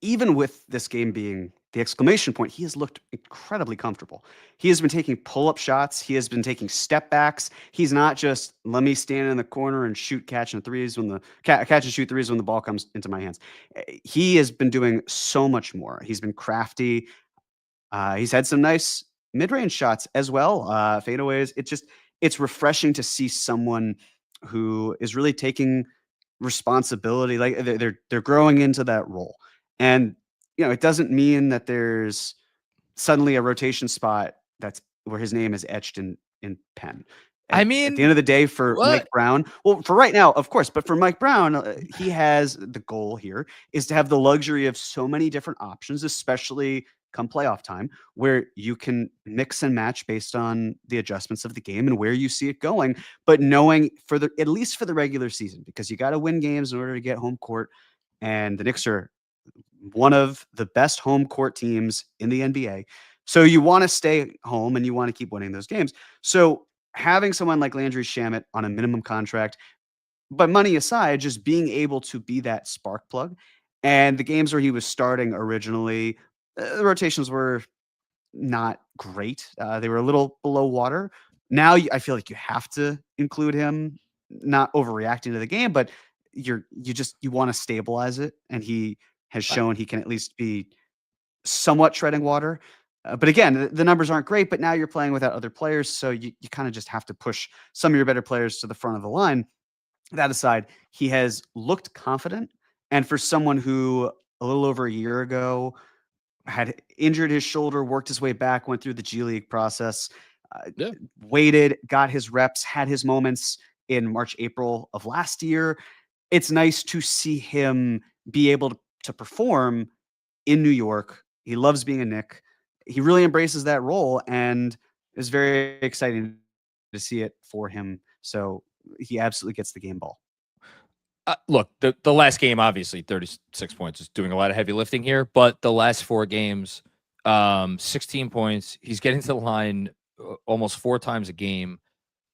[SPEAKER 3] even with this game being the exclamation point, he has looked incredibly comfortable. He has been taking pull-up shots. He has been taking step backs. He's not just, let me stand in the corner and catch and shoot threes when the ball comes into my hands. He has been doing so much more. He's been crafty. He's had some nice mid-range shots as well, fadeaways. It's refreshing to see someone who is really taking responsibility. Like they're growing into that role. And it doesn't mean that there's suddenly a rotation spot that's where his name is etched in pen. At the end of the day, for Mike Brown, well, for right now, of course, but for Mike Brown, he has the goal here is to have the luxury of so many different options, especially come playoff time, where you can mix and match based on the adjustments of the game and where you see it going. But knowing at least for the regular season, because you got to win games in order to get home court, and the Knicks are one of the best home court teams in the NBA. So you want to stay home and you want to keep winning those games. So having someone like Landry Shamet on a minimum contract, but money aside, just being able to be that spark plug. And the games where he was starting originally, the rotations were not great. They were a little below water. Now I feel like you have to include him, not overreacting to the game, but you want to stabilize it. And he has shown he can at least be somewhat treading water. But again, the numbers aren't great, but now you're playing without other players. So you kind of just have to push some of your better players to the front of the line. That aside, he has looked confident. And for someone who a little over a year ago had injured his shoulder, worked his way back, went through the G League process, waited, got his reps, had his moments in March, April of last year. It's nice to see him be able to perform in New York. He loves being a Knick. He really embraces that role, and it's very exciting to see it for him. So he absolutely gets the game ball.
[SPEAKER 2] Look, the last game, obviously 36 points is doing a lot of heavy lifting here, but the last 4 games, 16 points. He's getting to the line almost 4 times a game,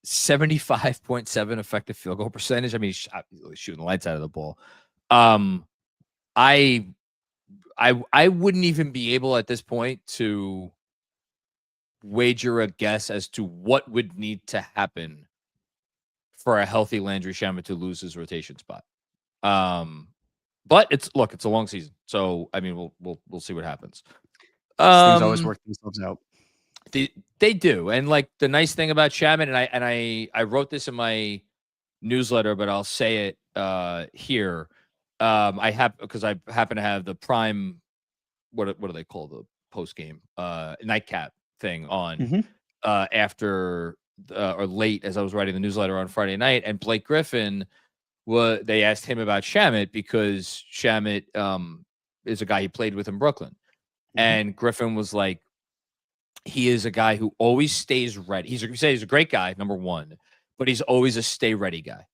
[SPEAKER 2] 75.7 effective field goal percentage. I mean, he's shooting the lights out of the ball. I wouldn't even be able at this point to wager a guess as to what would need to happen for a healthy Landry Shamet to lose his rotation spot. But it's a long season, so I mean we'll see what happens.
[SPEAKER 3] Things always work themselves out.
[SPEAKER 2] They do, and like the nice thing about Shamet, and I wrote this in my newsletter, but I'll say it here. Because I happen to have the prime, what do they call the post game nightcap thing on after or late as I was writing the newsletter on Friday night, and Blake Griffin, they asked him about Shamet because Shamet is a guy he played with in Brooklyn, and Griffin was like, he is a guy who always stays ready. He's a great guy, number one, but he's always a stay ready guy.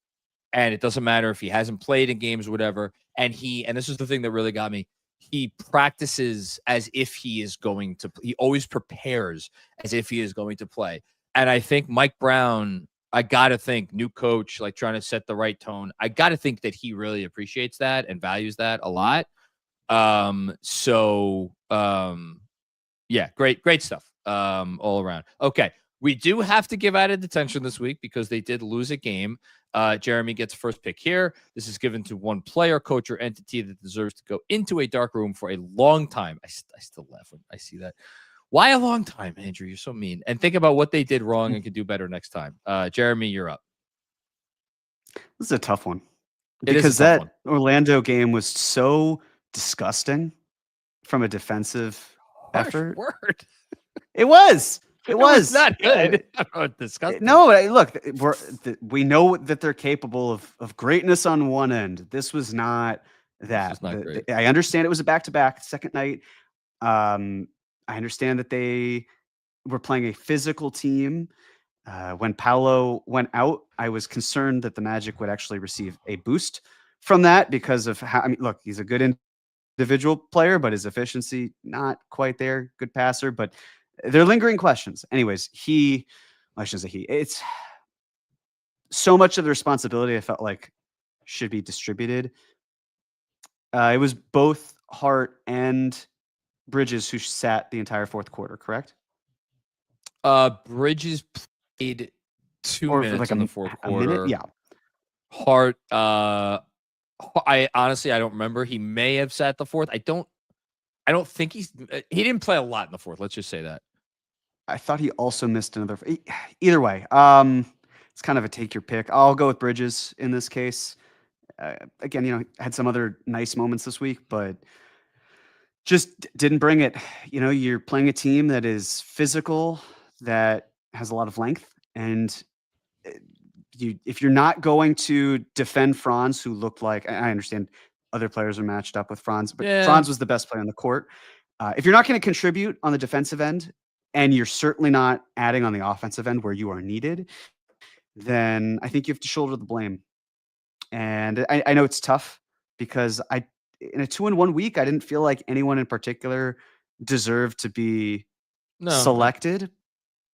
[SPEAKER 2] And it doesn't matter if he hasn't played in games or whatever. And this is the thing that really got me. He practices as if he is going to, he always prepares as if he is going to play. And I think Mike Brown, I got to think, new coach, like trying to set the right tone. I got to think that he really appreciates that and values that a lot. Yeah, great stuff all around. Okay. We do have to give out a detention this week because they did lose a game. Jeremy gets first pick here. This is given to one player, coach, or entity that deserves to go into a dark room for a long time. I still laugh when I see that. Why a long time, Andrew? You're so mean. And think about what they did wrong and could do better next time. Jeremy, you're up.
[SPEAKER 3] This is a tough one. Because that Orlando game was so disgusting from a defensive effort.
[SPEAKER 2] Word.
[SPEAKER 3] It was. It was
[SPEAKER 2] not good. Disgusting.
[SPEAKER 3] No, look, we know that they're capable of greatness on one end. This was not that.
[SPEAKER 2] This was not great.
[SPEAKER 3] I understand it was a back-to-back second night. I understand that they were playing a physical team. When Paolo went out, I was concerned that the Magic would actually receive a boost from that because of how, look, he's a good individual player, but his efficiency, not quite there. Good passer, but they're lingering questions. Anyways, it's so much of the responsibility I felt like should be distributed. It was both Hart and Bridges who sat the entire fourth quarter, correct?
[SPEAKER 2] Bridges played 2 minutes
[SPEAKER 3] like
[SPEAKER 2] in the fourth quarter.
[SPEAKER 3] Minute? Yeah.
[SPEAKER 2] Hart, I honestly, I don't remember. He may have sat the fourth. I don't think he didn't play a lot in the fourth. Let's just say that.
[SPEAKER 3] I thought he also missed another. Either way, it's kind of a take your pick. I'll go with Bridges in this case. Again, had some other nice moments this week, but just didn't bring it. You're playing a team that is physical, that has a lot of length, and if you're not going to defend Franz, who looked like, I understand other players are matched up with Franz, but Franz was the best player on the court. If you're not going to contribute on the defensive end, and you're certainly not adding on the offensive end where you are needed, then I think you have to shoulder the blame. And I know it's tough because in a 2-1 week, I didn't feel like anyone in particular deserved to be selected.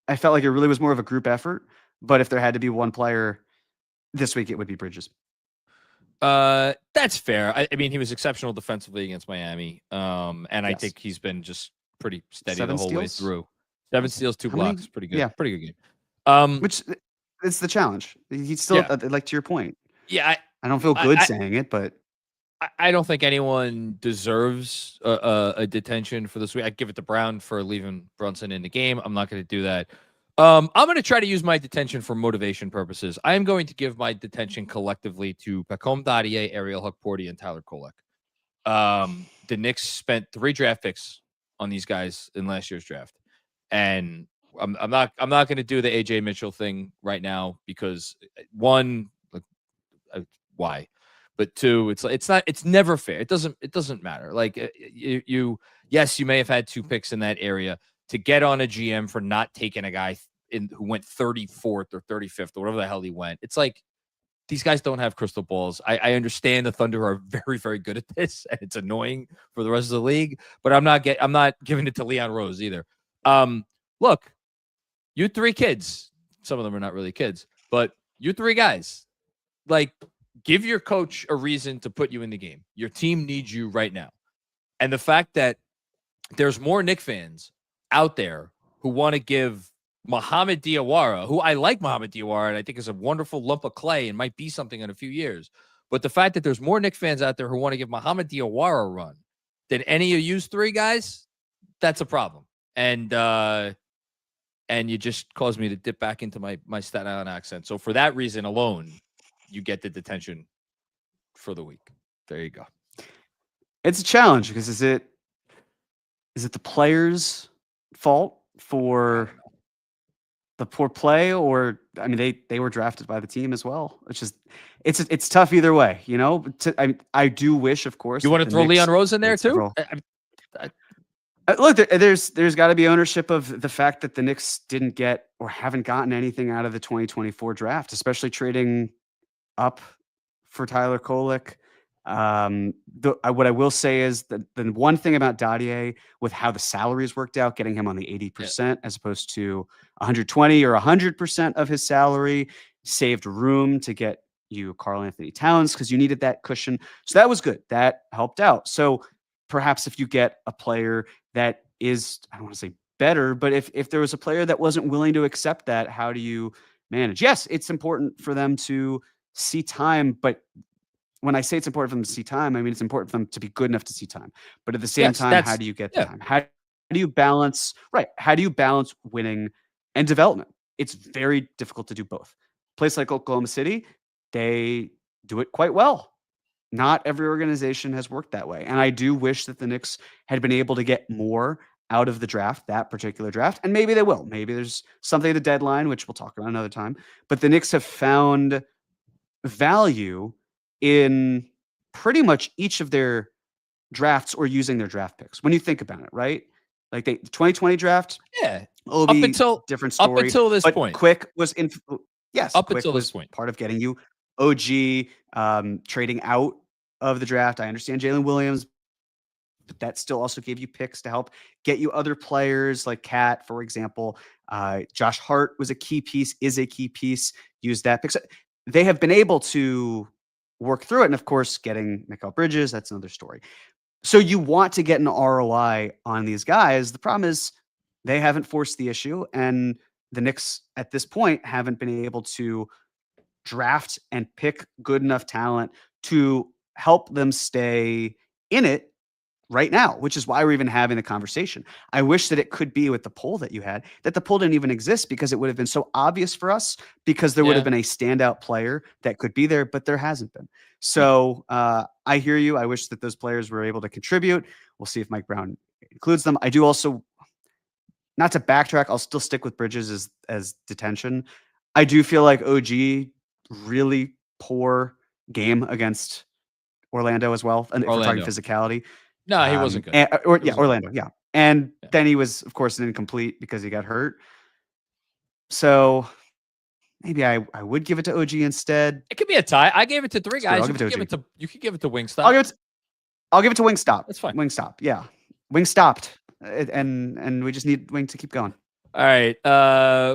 [SPEAKER 3] I felt like it really was more of a group effort. But if there had to be one player this week, it would be Bridges.
[SPEAKER 2] That's fair. I mean, he was exceptional defensively against Miami. And I think he's been just pretty steady the whole way through. 7 steals, 2 blocks. Pretty good. Yeah. Pretty good game.
[SPEAKER 3] Which it's the challenge. He's still like, to your point.
[SPEAKER 2] Yeah.
[SPEAKER 3] I don't feel good saying it, but
[SPEAKER 2] I don't think anyone deserves a detention for this week. I give it to Brown for leaving Brunson in the game. I'm not going to do that. I'm going to try to use my detention for motivation purposes. I am going to give my detention collectively to Pacome Dadier, Ariel Hukporti, and Tyler Kolek. The Knicks spent 3 draft picks on these guys in last year's draft. And I'm not going to do the AJ Mitchell thing right now because 1, why? But 2, it's never fair. It doesn't matter. Like you may have had 2 picks in that area to get on a GM for not taking a guy who went 34th or 35th or whatever the hell he went. It's like these guys don't have crystal balls. I understand the Thunder are very, very good at this, and it's annoying for the rest of the league. But I'm not giving it to Leon Rose either. Look, you 3 kids. Some of them are not really kids, but you 3 guys, like, give your coach a reason to put you in the game. Your team needs you right now. And the fact that there's more Knicks fans out there who want to give Mohamed Diawara, who I like Mohamed Diawara, and I think is a wonderful lump of clay and might be something in a few years. But the fact that there's more Knicks fans out there who want to give Mohamed Diawara a run than any of you 3 guys, that's a problem. And you just caused me to dip back into my Staten Island accent. So for that reason alone, you get the detention for the week. There you go.
[SPEAKER 3] It's a challenge because is it the players' fault for the poor play, or I mean they were drafted by the team as well. It's tough either way, you know. I do wish, of course.
[SPEAKER 2] You want to throw Leon Rose in there too?
[SPEAKER 3] Look, there's got to be ownership of the fact that the Knicks didn't get or haven't gotten anything out of the 2024 draft, especially trading up for Tyler Kolek. What I will say is that the one thing about Dadier, with how the salaries worked out, getting him on the 80% as opposed to 120 or 100% of his salary, saved room to get you Karl-Anthony Towns because you needed that cushion. So that was good. That helped out. So perhaps if you get a player that is, I don't want to say better, but if there was a player that wasn't willing to accept that, how do you manage? Yes, it's important for them to see time, but when I say it's important for them to see time, I mean it's important for them to be good enough to see time. But at the same time, how do you get the time? How do you balance? Right? How do you balance winning and development? It's very difficult to do both. A place like Oklahoma City, they do it quite well. Not every organization has worked that way, and I do wish that the Knicks had been able to get more out of the draft, that particular draft, and maybe they will. Maybe there's something at the deadline, which we'll talk about another time. But the Knicks have found value in pretty much each of their drafts or using their draft picks. When you think about it, right? Like the 2020 draft,
[SPEAKER 2] up until
[SPEAKER 3] different story.
[SPEAKER 2] Up until this point,
[SPEAKER 3] Quick was in. Yes,
[SPEAKER 2] up
[SPEAKER 3] Quick
[SPEAKER 2] until
[SPEAKER 3] was
[SPEAKER 2] this point,
[SPEAKER 3] part of getting you OG trading out of the draft. I understand Jalen Williams, but that still also gave you picks to help get you other players like Cat, for example. Josh Hart was a key piece, is a key piece. Use that pick. So they have been able to work through it. And of course, getting Mikal Bridges, that's another story. So you want to get an ROI on these guys. The problem is they haven't forced the issue. And the Knicks at this point haven't been able to draft and pick good enough talent to help them stay in it right now, which is why we're even having the conversation. I wish that it could be with the poll that you had, that the poll didn't even exist, because it would have been so obvious for us, because there would have been a standout player that could be there, but there hasn't been. So I hear you. I wish that those players were able to contribute. We'll see if Mike Brown includes them. I do also, not to backtrack, I'll still stick with Bridges as detention. I do feel like OG really poor game against Orlando as well. And if we're talking physicality.
[SPEAKER 2] No, he wasn't good.
[SPEAKER 3] Orlando, yeah. And then he was, of course, an incomplete because he got hurt. So maybe I would give it to OG instead.
[SPEAKER 2] It could be a tie. I gave it to three guys.
[SPEAKER 3] You could
[SPEAKER 2] give it to Wingstop.
[SPEAKER 3] I'll give it to Wingstop.
[SPEAKER 2] That's fine.
[SPEAKER 3] Wingstop, yeah. Wing stopped. And we just need Wing to keep going.
[SPEAKER 2] All right.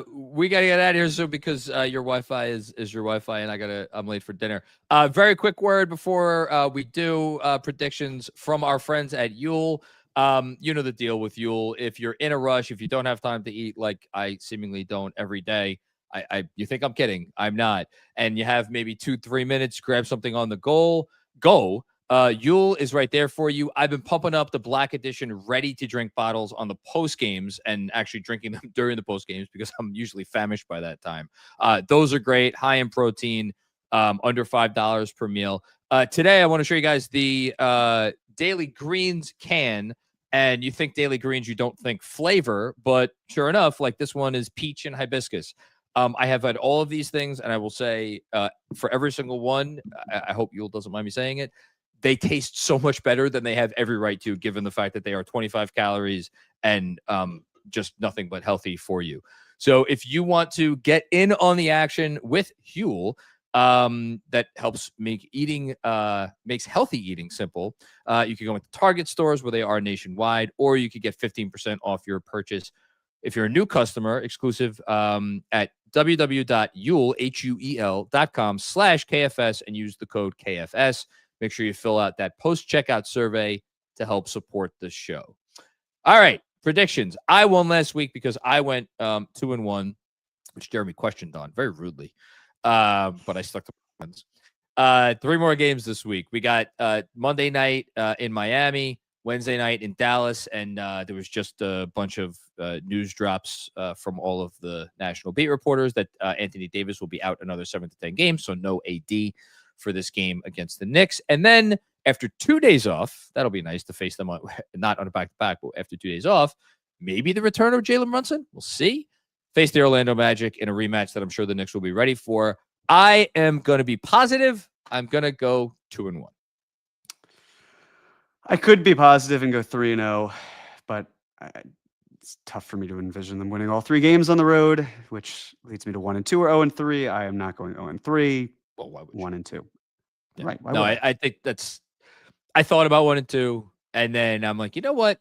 [SPEAKER 2] We got to get out of here soon because your Wi-Fi is your Wi-Fi, and I'm late for dinner. Very quick word before we do predictions from our friends at Yule. You know the deal with Yule. If you're in a rush, if you don't have time to eat, like I seemingly don't every day, you think I'm kidding. I'm not. And you have maybe 2-3 minutes, grab something on the go. Yule is right there for you. I've been pumping up the Black Edition ready-to-drink bottles on the post games and actually drinking them during the post games because I'm usually famished by that time. Those are great, high in protein, under $5 per meal. Today, I want to show you guys the Daily Greens can. And you think Daily Greens, you don't think flavor, but sure enough, like this one is peach and hibiscus. I have had all of these things, and I will say for every single one, I hope Yule doesn't mind me saying it, they taste so much better than they have every right to, given the fact that they are 25 calories and just nothing but healthy for you. So if you want to get in on the action with Huel, that helps make eating, makes healthy eating simple. You can go into Target stores where they are nationwide, or you could get 15% off your purchase. If you're a new customer, exclusive at www.huel.com/KFS and use the code KFS. Make sure you fill out that post-checkout survey to help support the show. All right, predictions. I won last week because I went 2-1, which Jeremy questioned on very rudely, but I stuck to my guns. 3 more games this week. We got Monday night in Miami, Wednesday night in Dallas, and there was just a bunch of news drops from all of the national beat reporters that Anthony Davis will be out another 7 to 10 games, so no AD for this game against the Knicks. And then after 2 days off, that'll be nice to face them not on a back-to-back, but after 2 days off, maybe the return of Jalen Brunson. We'll see. Face the Orlando Magic in a rematch that I'm sure the Knicks will be ready for. I am going to be positive. I'm going to go 2-1.
[SPEAKER 3] I could be positive and go 3-0, but it's tough for me to envision them winning all 3 games on the road, which leads me to 1-2 or 0-3. I am not going 0-3.
[SPEAKER 2] Well, why would
[SPEAKER 3] 1-2.
[SPEAKER 2] Yeah.
[SPEAKER 3] Right.
[SPEAKER 2] No, I think I thought about 1-2, and then I'm like, you know what?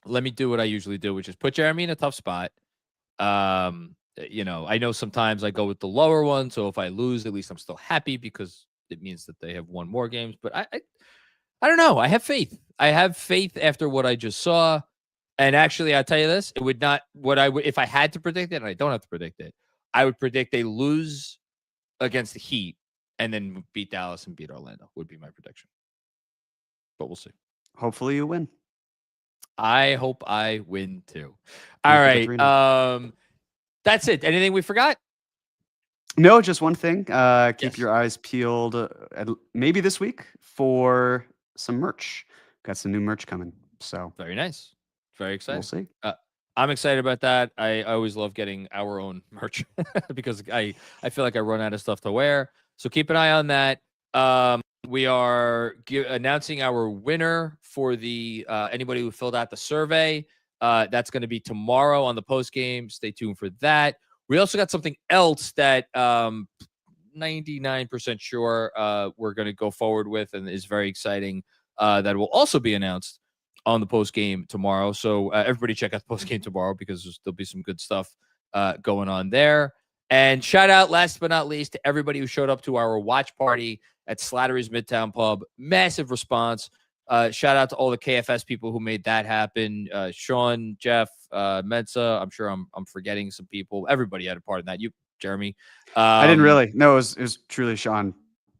[SPEAKER 2] Let me do what I usually do, which is put Jeremy in a tough spot. I know sometimes I go with the lower one, so if I lose, at least I'm still happy because it means that they have won more games. But I don't know. I have faith. I have faith after what I just saw. And actually, I'll tell you this, it would not if I had to predict it, and I don't have to predict it, I would predict they lose against the Heat and then beat Dallas and beat Orlando would be my prediction. But we'll see.
[SPEAKER 3] Hopefully you win.
[SPEAKER 2] I hope I win too. All right. That's it. Anything we forgot?
[SPEAKER 3] No, just one thing. Keep
[SPEAKER 2] Yes.
[SPEAKER 3] your eyes peeled maybe this week for some merch. Got some new merch coming. So
[SPEAKER 2] Very nice. Very exciting.
[SPEAKER 3] we'll see.
[SPEAKER 2] I'm excited about that. I always love getting our own merch because I feel like I run out of stuff to wear. So keep an eye on that. We are announcing our winner for the anybody who filled out the survey. That's going to be tomorrow on the post game. Stay tuned for that. We also got something else that 99% sure we're going to go forward with and is very exciting that will also be announced on the post game tomorrow. So everybody check out the post game tomorrow because there'll be some good stuff going on there. And shout out, last but not least, to everybody who showed up to our watch party at Slattery's Midtown Pub. Massive response. Shout out to all the KFS people who made that happen. Sean, Jeff, Mensa. I'm sure I'm forgetting some people. Everybody had a part in that. You, Jeremy.
[SPEAKER 3] I didn't really. No, it was truly Sean,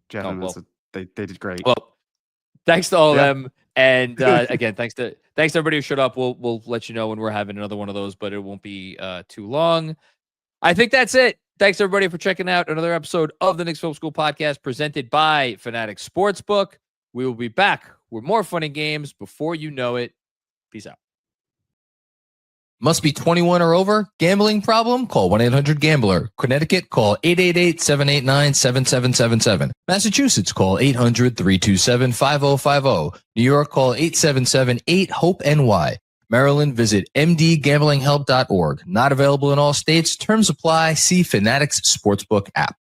[SPEAKER 3] Jeff, and
[SPEAKER 2] well,
[SPEAKER 3] Mensa. They did great.
[SPEAKER 2] Well, thanks to all of them. And again, thanks to everybody who showed up. We'll let you know when we're having another one of those, but it won't be too long. I think that's it. Thanks everybody for checking out another episode of the Knicks Film School Podcast presented by Fanatics Sportsbook. We will be back with more fun and games before you know it. Peace out.
[SPEAKER 4] Must be 21 or over? Gambling problem? Call 1-800-GAMBLER. Connecticut, call 888-789-7777. Massachusetts, call 800-327-5050. New York, call 877-8-HOPE-NY. Maryland, visit mdgamblinghelp.org. Not available in all states. Terms apply. See Fanatics Sportsbook app.